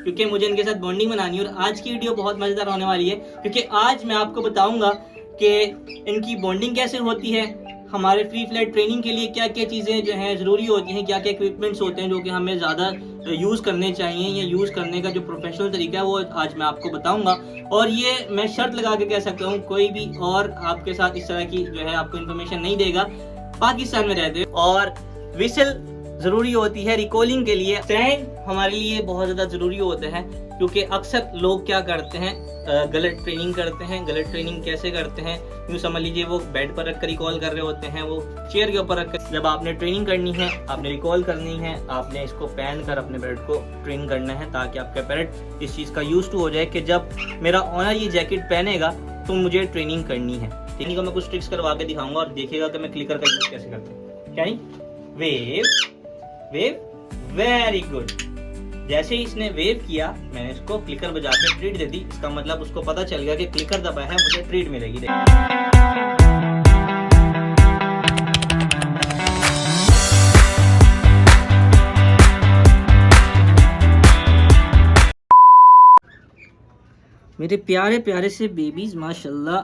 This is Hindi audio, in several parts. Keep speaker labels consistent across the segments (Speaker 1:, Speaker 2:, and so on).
Speaker 1: क्योंकि मुझे इनके साथ बॉन्डिंग बनानी है। और आज की वीडियो बहुत मज़ेदार होने वाली है क्योंकि आज मैं आपको बताऊंगा कि इनकी बॉन्डिंग कैसे होती है, हमारे फ्री फ्लाइट ट्रेनिंग के लिए क्या क्या चीज़ें जो हैं ज़रूरी होती हैं, क्या क्या इक्विपमेंट्स होते हैं जो कि हमें ज़्यादा यूज़ करने चाहिए, या यूज़ करने का जो प्रोफेशनल तरीका है वो आज मैं आपको बताऊंगा। और ये मैं शर्त लगा के कह सकता हूँ, कोई भी और आपके साथ इस तरह की जो है आपको इन्फॉर्मेशन नहीं देगा पाकिस्तान में रहते हुए। और विसल ज़रूरी होती है रिकॉलिंग के लिए। स्टैंड हमारे लिए बहुत ज़्यादा ज़रूरी होता है क्योंकि अक्सर लोग क्या करते हैं, गलत ट्रेनिंग करते हैं। गलत ट्रेनिंग कैसे करते हैं, यूँ समझ लीजिए वो बेड पर रख कर रिकॉल कर रहे होते हैं, वो चेयर के ऊपर रख कर। जब आपने ट्रेनिंग करनी है, आपने रिकॉल करनी है, आपने इसको पहन कर अपने पैरट को ट्रेन करना है ताकि आपका पैरट इस चीज़ का यूज टू हो जाए कि जब मेरा ऑनर ये जैकेट पहनेगा तो मुझे ट्रेनिंग करनी है। ट्रेनिंग का मैं कुछ ट्रिक्स करवा के दिखाऊंगा और देखिएगा कि मैं क्लिकर का यूज कैसे करता हूँ। क्या नहीं, वेव वेव, वेरी गुड। जैसे ही इसने वेव किया मैंने इसको क्लिकर बजा के ट्रीट दे दी। इसका मतलब उसको पता चल गया कि क्लिकर दबाया है, मुझे ट्रीट मिलेगी। मेरे प्यारे प्यारे से बेबीज माशाल्लाह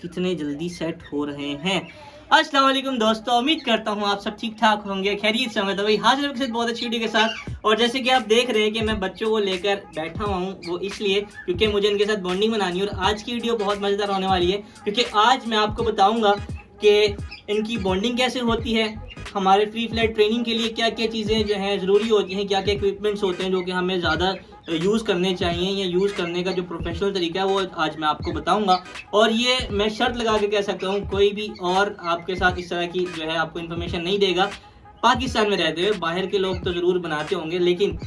Speaker 1: कितने जल्दी सेट हो रहे हैं। अस्सलाम वालेकुम दोस्तों, उम्मीद करता हूँ आप सब ठीक ठाक होंगे, खैरियत से होंगे। तो भाई हाजिर आपके साथ बहुत अच्छी वीडियो के साथ। और जैसे कि आप देख रहे हैं कि मैं बच्चों को लेकर बैठा हुआ हूँ, वो इसलिए क्योंकि मुझे इनके साथ बॉन्डिंग बनानी है। और आज की वीडियो बहुत मज़ेदार होने वाली है क्योंकि आज मैं आपको बताऊँगा कि इनकी बॉन्डिंग कैसे होती है, हमारे फ्री फ्लाइट ट्रेनिंग के लिए क्या क्या चीज़ें जो हैं ज़रूरी होती हैं, क्या क्या इक्विपमेंट्स होते हैं जो कि हमें ज़्यादा यूज़ करने चाहिए, या यूज़ करने का जो प्रोफेशनल तरीका है वो आज मैं आपको बताऊंगा। और ये मैं शर्त लगा के कह सकता हूँ, कोई भी और आपके साथ इस तरह की जो है आपको इन्फॉर्मेशन नहीं देगा पाकिस्तान में रहते हुए। बाहर के लोग तो ज़रूर बनाते होंगे, लेकिन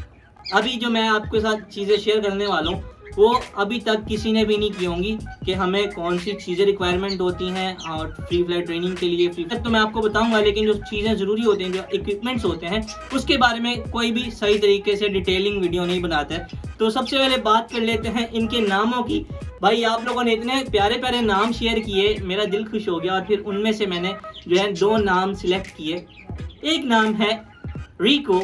Speaker 1: अभी जो मैं आपके साथ चीज़ें शेयर करने वाला हूँ वो अभी तक किसी ने भी नहीं की होंगी कि हमें कौन सी चीज़ें रिक्वायरमेंट होती हैं और फ्री फ्लाइट ट्रेनिंग के लिए। फ्री तो मैं आपको बताऊंगा, लेकिन जो चीज़ें ज़रूरी होती हैं, जो इक्विपमेंट्स होते हैं, उसके बारे में कोई भी सही तरीके से डिटेलिंग वीडियो नहीं बनाता है। तो सबसे पहले बात कर लेते हैं इनके नामों की। भाई आप लोगों ने इतने प्यारे प्यारे नाम शेयर किए, मेरा दिल खुश हो गया। और फिर उनमें से मैंने जो है 2 नाम सिलेक्ट किए। एक नाम है रिको,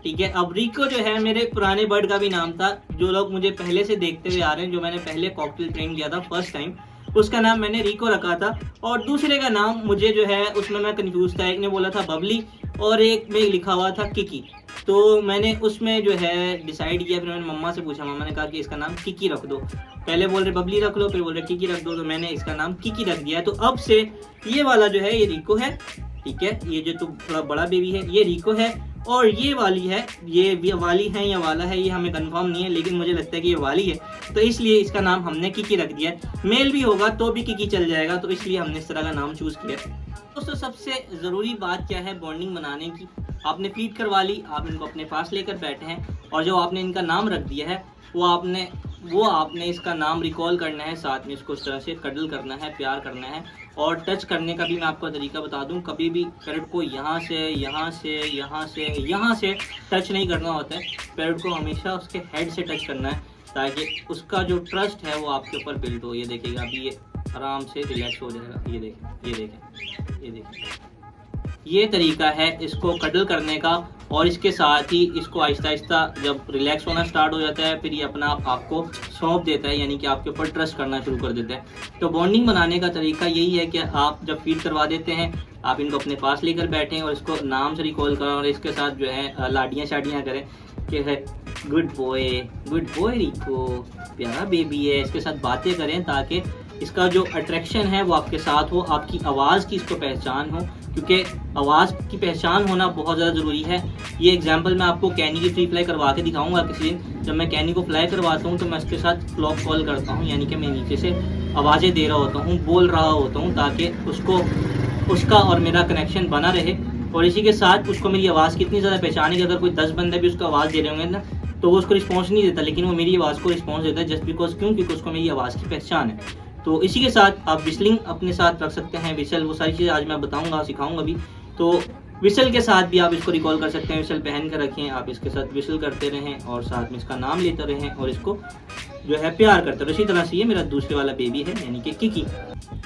Speaker 1: ठीक है। अब रिको जो है मेरे पुराने बर्ड का भी नाम था, जो लोग मुझे पहले से देखते हुए आ रहे हैं, जो मैंने पहले कॉकटेल ट्रेन किया था फर्स्ट टाइम, उसका नाम मैंने रिको रखा था। और दूसरे का नाम मुझे जो है उसमें मैं कंफ्यूज था, एक ने बोला था बबली और एक में लिखा हुआ था किकी। तो मैंने उसमें जो है डिसाइड किया, फिर मैंने मम्मा से पूछा, मम्मा ने कहा कि इसका नाम किकी रख दो। पहले बोल रहे बबली रख लो, फिर बोल रहे किकी रख दो, तो मैंने इसका नाम किकी रख दिया। तो अब से ये वाला जो है ये रिको है, ठीक है। ये जो तो थोड़ा बड़ा बेबी है ये रिको है, और ये वाली है, ये वाली है या वाला है ये हमें कंफर्म नहीं है, लेकिन मुझे लगता है कि ये वाली है, तो इसलिए इसका नाम हमने किकी रख दिया है। मेल भी होगा तो भी किकी चल जाएगा, तो इसलिए हमने इस तरह का नाम चूज़ किया। दोस्तों सबसे ज़रूरी बात क्या है बॉन्डिंग बनाने की, आपने फीड करवा ली, आप इनको अपने पास लेकर बैठे हैं, और जो आपने इनका नाम रख दिया है वो आपने इसका नाम रिकॉल करना है, साथ में इसको इस तरह से कडल करना है, प्यार करना है। और टच करने का भी मैं आपको तरीका बता दूं, कभी भी पैरट को यहाँ से टच नहीं करना होता है। पैरट को हमेशा उसके हेड से टच करना है ताकि उसका जो ट्रस्ट है वो आपके ऊपर बिल्ड हो। ये देखिएगा अभी ये आराम से रिलैक्स हो जाएगा। ये देखें ये तरीका है इसको कडल करने का। और इसके साथ ही इसको आहिस्ता आहिस्ता जब रिलैक्स होना स्टार्ट हो जाता है, फिर ये अपना आप आपको सौंप देता है, यानी कि आपके ऊपर ट्रस्ट करना शुरू कर देता है। तो बॉन्डिंग बनाने का तरीका यही है कि आप जब फीड करवा देते हैं, आप इनको अपने पास लेकर बैठें और इसको नाम से रिकॉल करें, और इसके साथ जो है लाडियाँ शाडियाँ करें कि है गुड बॉय रिको, प्यारा बेबी है, इसके साथ बातें करें ताकि इसका जो अट्रैक्शन है वो आपके साथ हो, आपकी आवाज़ की इसको पहचान हो, क्योंकि आवाज़ की पहचान होना बहुत ज़्यादा ज़रूरी है। ये एग्जांपल मैं आपको कैनी की फ्री फ्लाई करवा के दिखाऊंगा किसी दिन। जब मैं कैनी को फ्लाई करवाता हूँ तो मैं उसके साथ फ्लॉक कॉल करता हूँ, यानी कि मैं नीचे से आवाज़ें दे रहा होता हूँ, बोल रहा होता हूँ, ताकि उसका और मेरा कनेक्शन बना रहे। और इसी के साथ उसको मेरी आवाज़ कितनी ज़्यादा पहचान है कि अगर कोई 10 बंदे भी उसको आवाज़ दे रहे होंगे ना, तो वो उसको रिस्पॉन्स नहीं देता, लेकिन वो मेरी आवाज़ को रिस्पॉन्स देता है, जस्ट बिकॉज क्योंकि उसको मेरी आवाज़ की पहचान है। तो इसी के साथ आप विसलिंग अपने साथ रख सकते हैं, विसल, वो सारी चीज़ें आज मैं बताऊंगा, सिखाऊंगा भी। तो विसल के साथ भी आप इसको रिकॉल कर सकते हैं। विसल पहन कर रखें, आप इसके साथ विसल करते रहें और साथ में इसका नाम लेते रहें और इसको जो है प्यार करता है। इसी तरह से ये मेरा दूसरे वाला बेबी है यानी कि किकी।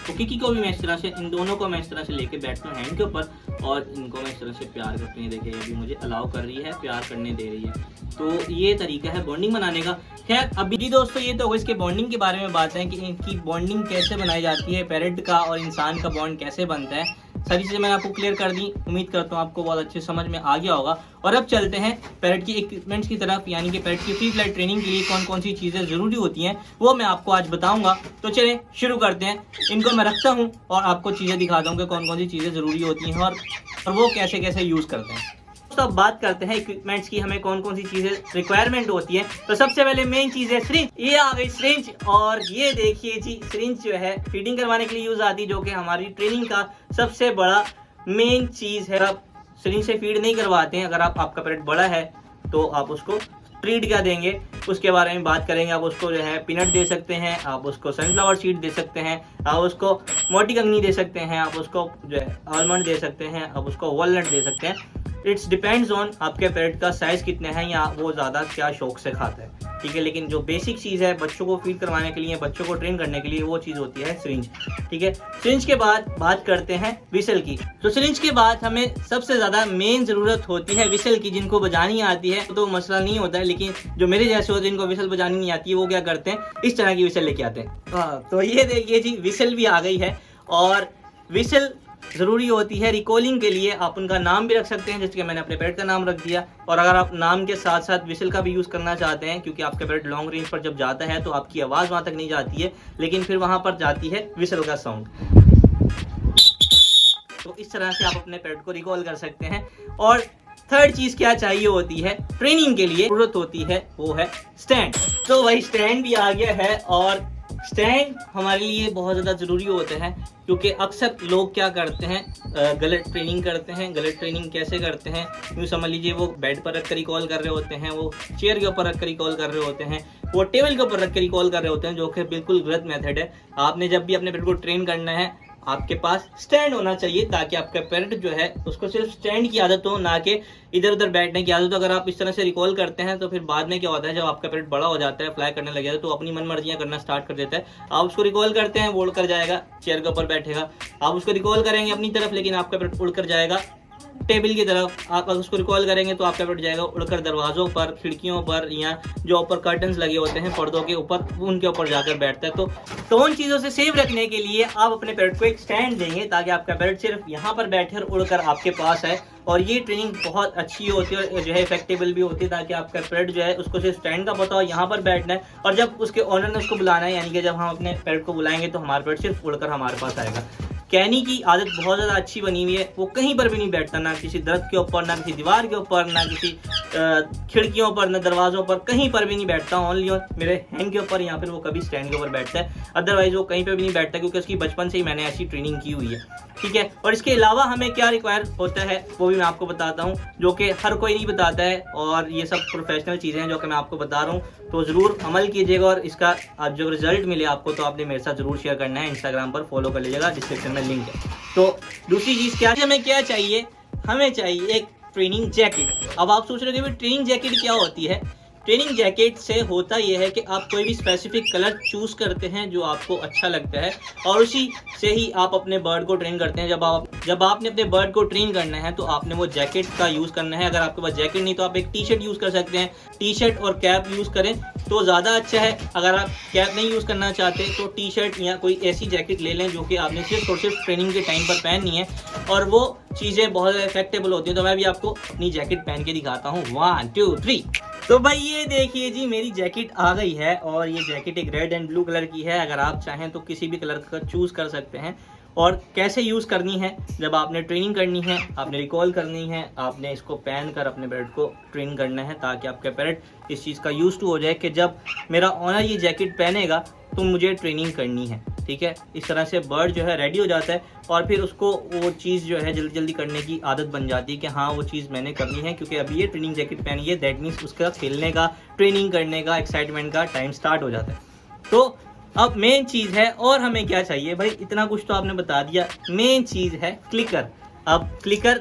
Speaker 1: तो किकी को भी मैं इस तरह से, इन दोनों को मैं इस तरह से लेके बैठता हूँ हैंड के ऊपर और इनको मैं इस तरह से प्यार करती हूँ। देखिए ये भी मुझे अलाउ कर रही है, प्यार करने दे रही है। तो ये तरीका है बॉन्डिंग बनाने का। खैर अभी जी दोस्तों ये तो इसके बॉन्डिंग के बारे में बात है कि इनकी बॉन्डिंग कैसे बनाई जाती है, पेरेंट का और इंसान का बॉन्ड कैसे बनता है। सारी चीज़ें मैंने आपको क्लियर कर दी, उम्मीद करता हूँ आपको बहुत अच्छे समझ में आ गया होगा। और अब चलते हैं पैरेट की इक्विपमेंट्स की तरफ, यानी कि पैरेट की फ्री फ्लाइट ट्रेनिंग के लिए कौन कौन सी चीज़ें ज़रूरी होती हैं वो मैं आपको आज बताऊंगा। तो चलिए शुरू करते हैं। इनको मैं रखता हूँ और आपको चीज़ें दिखाता हूँ कि कौन कौन सी चीज़ें ज़रूरी होती हैं और वो कैसे कैसे यूज़ करते हैं। तो अब बात करते हैं इक्विपमेंट्स की, हमें कौन कौन सी चीज़ें रिक्वायरमेंट होती है। तो सबसे पहले मेन चीज़ है सिरिंज। ये आ गई सिरिंज, और ये देखिए जी सिरिंज जो है फीडिंग करवाने के लिए यूज़ आती है, जो कि हमारी ट्रेनिंग का सबसे बड़ा मेन चीज़ है। आप सिरिंज से फीड नहीं करवाते हैं, अगर आपका पेट बड़ा है तो आप उसको फीड क्या देंगे उसके बारे में बात करेंगे। आप उसको जो है पीनट दे सकते हैं, आप उसको सनफ्लावर सीड दे सकते हैं, आप उसको मोटी कंगनी दे सकते हैं, आप उसको जो है आलमंड दे सकते हैं, आप उसको वॉलनट दे सकते हैं। इट्स डिपेंड्स ऑन आपके पेट का साइज़ कितने हैं या वो ज़्यादा क्या शौक से खाता है, ठीक है। लेकिन जो बेसिक चीज़ है बच्चों को फीड करवाने के लिए, बच्चों को ट्रेन करने के लिए, वो चीज़ होती है सिरिंज, ठीक है। सिरिंज के बाद बात करते हैं विसल की। तो सिरिंज के बाद हमें सबसे ज़्यादा मेन ज़रूरत होती है विसल की। जिनको बजानी आती है तो मसला नहीं होता है, लेकिन जो मेरे जैसे होते हैं जिनको विसल बजानी नहीं आती है वो क्या करते हैं, इस तरह की विसल लेके आते हैं। हाँ तो ये देखिए जी विसल भी आ गई है, और विसल ज़रूरी होती है रिकॉलिंग के लिए। आप उनका नाम भी रख सकते हैं, जैसे कि मैंने अपने पेट का नाम रख दिया। और अगर आप नाम के साथ साथ विसल का भी यूज़ करना चाहते हैं, क्योंकि आपका पेट लॉन्ग रेंज पर जब जाता है तो आपकी आवाज़ वहाँ तक नहीं जाती है, लेकिन फिर वहाँ पर जाती है विसल का साउंड। तो इस तरह से आप अपने पेट को रिकॉल कर सकते हैं। और थर्ड चीज़ क्या चाहिए होती है ट्रेनिंग के लिए, ज़रूरत होती है वो है स्टैंड। तो वही स्टैंड भी आ गया है, और स्टैंड हमारे लिए बहुत ज़्यादा ज़रूरी होते हैं, क्योंकि अक्सर लोग क्या करते हैं, गलत ट्रेनिंग करते हैं। गलत ट्रेनिंग कैसे करते हैं, यूँ समझ लीजिए वो बेड पर रख कर रिकॉल कर रहे होते हैं, वो चेयर के ऊपर रख कर रिकॉल कर रहे होते हैं, वो टेबल के ऊपर रख कर रिकॉल कर रहे होते हैं, जो कि बिल्कुल गलत मेथड है। आपने जब भी अपने पेट को ट्रेन करना है आपके पास स्टैंड होना चाहिए, ताकि आपका पेट जो है उसको सिर्फ स्टैंड की आदत हो, ना कि इधर उधर बैठने की आदत हो। अगर आप इस तरह से रिकॉल करते हैं तो फिर बाद में क्या होता है, जब आपका पेट बड़ा हो जाता है, फ्लाई करने लग जाता है, तो अपनी मन मर्जियाँ करना स्टार्ट कर देता है। आप उसको रिकॉल करते हैं वो उड़ कर जाएगा, चेयर के ऊपर बैठेगा। आप उसको रिकॉल करेंगे अपनी तरफ, लेकिन आपका पेट उड़ कर जाएगा टेबल की तरफ। आप अगर उसको रिकॉल करेंगे तो आपका पेट जाएगा उड़कर दरवाज़ों पर, खिड़कियों पर, या जो ऊपर कर्टन्स लगे होते हैं पर्दों के ऊपर, उनके ऊपर जाकर बैठता है। तो उन चीज़ों से सेव रखने के लिए आप अपने पेट को एक स्टैंड देंगे, ताकि आपका पेट सिर्फ यहाँ पर बैठे और उड़कर आपके पास है। और ये ट्रेनिंग बहुत अच्छी होती है और जो है इफेक्टेबल भी होती है, ताकि आपका पेट जो है उसको सिर्फ स्टैंड का पता हो, यहाँ पर बैठना है, और जब उसके ओनर ने उसको बुलाना है, यानी कि जब हम अपने पेट को बुलाएंगे तो हमारा पेट सिर्फ उड़कर हमारे पास आएगा। कैनी की आदत बहुत ज़्यादा अच्छी बनी हुई है, वो कहीं पर भी नहीं बैठता, ना किसी दरख्त के ऊपर, ना किसी दीवार के ऊपर, ना किसी खिड़कियों पर, ना दरवाज़ों पर, कहीं पर भी नहीं बैठता। ओनली ऑन मेरे हैंड के ऊपर, यहाँ पर वो कभी स्टैंड के ऊपर बैठता है, अदरवाइज वो कहीं पर भी नहीं बैठता, क्योंकि उसकी बचपन से ही मैंने ऐसी ट्रेनिंग की हुई है, ठीक है। और इसके अलावा हमें क्या रिक्वायर होता है वो भी मैं आपको बताता हूँ, जो कि हर कोई नहीं बताता है, और ये सब प्रोफेशनल चीज़ें हैं जो कि मैं आपको बता रहा हूँ। तो ज़रूर अमल कीजिएगा, और इसका आज जो रिजल्ट मिले आपको तो आपने मेरे साथ ज़रूर शेयर करना है। इंस्टाग्राम पर फॉलो कर लीजिएगा, डिस्क्रिप्शन में लिंक है। तो दूसरी चीज़ क्या है, हमें क्या चाहिए, हमें चाहिए एक ट्रेनिंग जैकेट। अब आप सोच रहे हो कि ट्रेनिंग जैकेट क्या होती है। ट्रेनिंग जैकेट से होता यह है कि आप कोई भी स्पेसिफिक कलर चूज़ करते हैं जो आपको अच्छा लगता है, और उसी से ही आप अपने बर्ड को ट्रेन करते हैं। जब आपने अपने बर्ड को ट्रेन करना है तो आपने वो जैकेट का यूज़ करना है। अगर आपके पास जैकेट नहीं तो आप एक टी शर्ट यूज़ कर सकते हैं, टी शर्ट और कैप यूज़ करें तो ज़्यादा अच्छा है। अगर आप कैप नहीं यूज़ करना चाहते तो टी शर्ट या कोई ऐसी जैकेट ले लें जो कि आपने सिर्फ और सिर्फ ट्रेनिंग के टाइम पर पहननी है, और वो चीज़ें बहुत इफेक्टेबल होती हैं। तो मैं भी आपको अपनी जैकेट पहन के दिखाता हूँ। 1 2 3। तो भाई ये देखिए जी मेरी जैकेट आ गई है, और ये जैकेट एक रेड एंड ब्लू कलर की है। अगर आप चाहें तो किसी भी कलर का चूज़ कर सकते हैं। और कैसे यूज़ करनी है, जब आपने ट्रेनिंग करनी है, आपने रिकॉल करनी है, आपने इसको पहन कर अपने पेरेट को ट्रेन करना है, ताकि आपका पेरेट इस चीज़ का यूज़ टू हो जाए कि जब मेरा ओनर ये जैकेट पहनेगा तो मुझे ट्रेनिंग करनी है, ठीक है। इस तरह से बर्ड जो है रेडी हो जाता है, और फिर उसको वो चीज़ जो है जल्दी जल्दी करने की आदत बन जाती है कि हाँ वो चीज़ मैंने करनी है, क्योंकि अभी ये ट्रेनिंग जैकेट पहनी है, दैट मीन्स उसका खेलने का, ट्रेनिंग करने का, एक्साइटमेंट का टाइम स्टार्ट हो जाता है। तो अब मेन चीज़ है, और हमें क्या चाहिए भाई, इतना कुछ तो आपने बता दिया। मेन चीज़ है क्लिकर। अब क्लिकर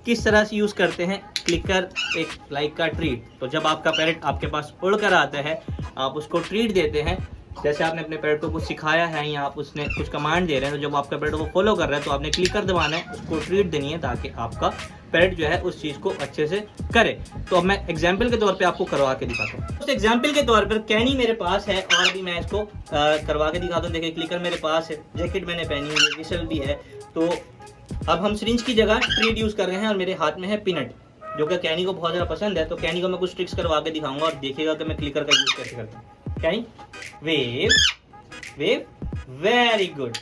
Speaker 1: किस तरह से यूज़ करते हैं क्लिकर एक लाइक का ट्रीट। तो जब आपका पैरेट आपके पास उड़ कर आता है, आप उसको ट्रीट देते हैं, जैसे आपने अपने पैरेट को कुछ सिखाया है या आप उसने कुछ कमांड दे रहे हैं, तो जब आपका पैरेट वो फॉलो कर रहा है तो आपने क्लिकर दबाना है, उसको ट्रीट देनी है ताकि आपका पैरेट जो है उस चीज़ को अच्छे से करे। तो अब मैं एग्जाम्पल के तौर पे आपको करवा के दिखाता हूँ। उस एग्जाम्पल के तौर पर कैनी मेरे पास है और अभी मैं इसको करवा के दिखाता हूँ। देखिए क्लिकर मेरे पास है, जैकेट मैंने पहनी हुई है, विसल भी है। तो अब हम सिरिंज की जगह ट्रीट यूज़ कर रहे हैं और मेरे हाथ में है पीनट, जो कि कैनी को बहुत ज़्यादा पसंद है। तो कैनी को मैं कुछ ट्रिक्स करवा के दिखाऊंगा और देखिएगा कि मैं क्लिकर का यूज़ कैसे करता हूँ। Kenny wave wave, very good.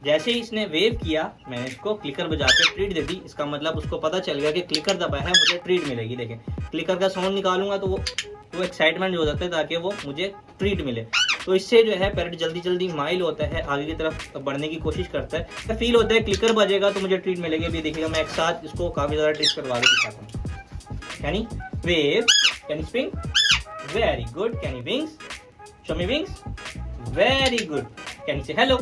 Speaker 1: जैसे ही इसने वेव किया, मैंने इसको क्लिकर बजा के ट्रीट दे दी। इसका मतलब उसको पता चल गया कि क्लिकर दबाया है, मुझे ट्रीट मिलेगी। देखें क्लिकर का साउंड निकालूंगा तो वो एक्साइटमेंट हो जाता है ताकि वो मुझे ट्रीट मिले। तो इससे जो है पैरेट जल्दी जल्दी माइल होता है, आगे की तरफ बढ़ने की कोशिश करता है। फील होता है क्लिकर बजेगा तो मुझे ट्रीट मिलेगी। अभी देखिएगा मैं एक साथ इसको काफ़ी ज़्यादा ट्रिक्स करवा के दिखाता हूँ। Kenny wave, Kenny spring, very good. Kenny wings, show me wings, very good. Kenny से हेलो,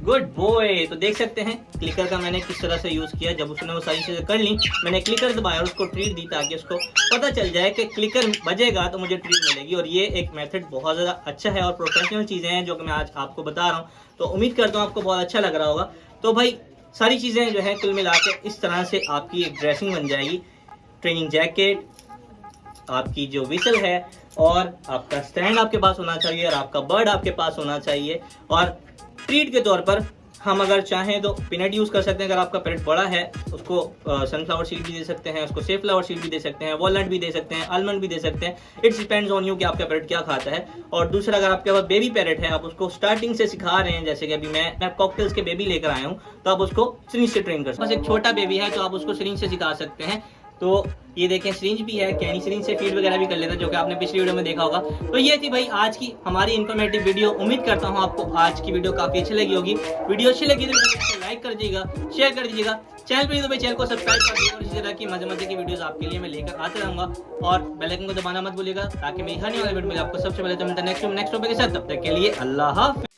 Speaker 1: गुड बॉय। तो देख सकते हैं क्लिकर का मैंने किस तरह से यूज़ किया। जब उसने वो सारी चीज़ें कर ली, मैंने क्लिकर दबाया और उसको ट्रीट दी ताकि उसको पता चल जाए कि क्लिकर बजेगा तो मुझे ट्रीट मिलेगी। और ये एक मेथड बहुत ज़्यादा अच्छा है और प्रोफेशनल चीज़ें हैं जो कि मैं आज आपको बता रहा हूँ। तो उम्मीद करता हूँ आपको बहुत अच्छा लग रहा होगा। तो भाई सारी चीज़ें जो है कुल मिला के इस तरह से आपकी एक ड्रेसिंग बन जाएगी। ट्रेनिंग जैकेट, आपकी जो विसल है, और आपका स्टैंड आपके पास होना चाहिए, और आपका बर्ड आपके पास होना चाहिए। और ट्रीट के तौर पर हम अगर चाहें तो पीनट यूज़ कर सकते हैं। अगर आपका पैरेट बड़ा है उसको सनफ्लावर सीड भी दे सकते हैं, उसको सेफ फ्लावर सीड भी दे सकते हैं, वॉलनट भी दे सकते हैं, आलमंड भी दे सकते हैं। इट्स डिपेंड्स ऑन यू कि आपका पैरेट क्या खाता है। और दूसरा, अगर आपके पास बेबी पैरेट है, आप उसको स्टार्टिंग से सिखा रहे हैं, जैसे कि अभी मैं कॉकटेल्स के बेबी लेकर आया हूँ, तो आप उसको सिरिंज से ट्रेन कर सकते हैं। बस एक छोटा बेबी है तो आप उसको सिरिंज से सिखा सकते हैं। तो ये देखें सिरिंज भी है, कैनी सिरिंज से फीड वगैरह भी कर लेता है, जो कि आपने पिछली वीडियो में देखा होगा। तो ये थी भाई आज की हमारी इन्फॉर्मेटिव वीडियो। उम्मीद करता हूँ आपको आज की वीडियो काफ़ी अच्छी लगी होगी। वीडियो अच्छी लगी तो वीडियो को लाइक कर दीजिएगा, शेयर कर दीजिएगा। चैनल पर तो भाई चैनल को सब्सक्राइब कर दीजिएगा और इसी तरह की मजे मजे की वीडियोस आपके लिए मैं लेकर आते रहूँगा। और बेल आइकन को दबाना मत भूलिएगा ताकि मेरी हर न्यू वीडियो मिले आपको सबसे पहले। तो मिलता है नेक्स्ट वीडियो के साथ, तब तक के लिए अल्लाह हाफ़िज़।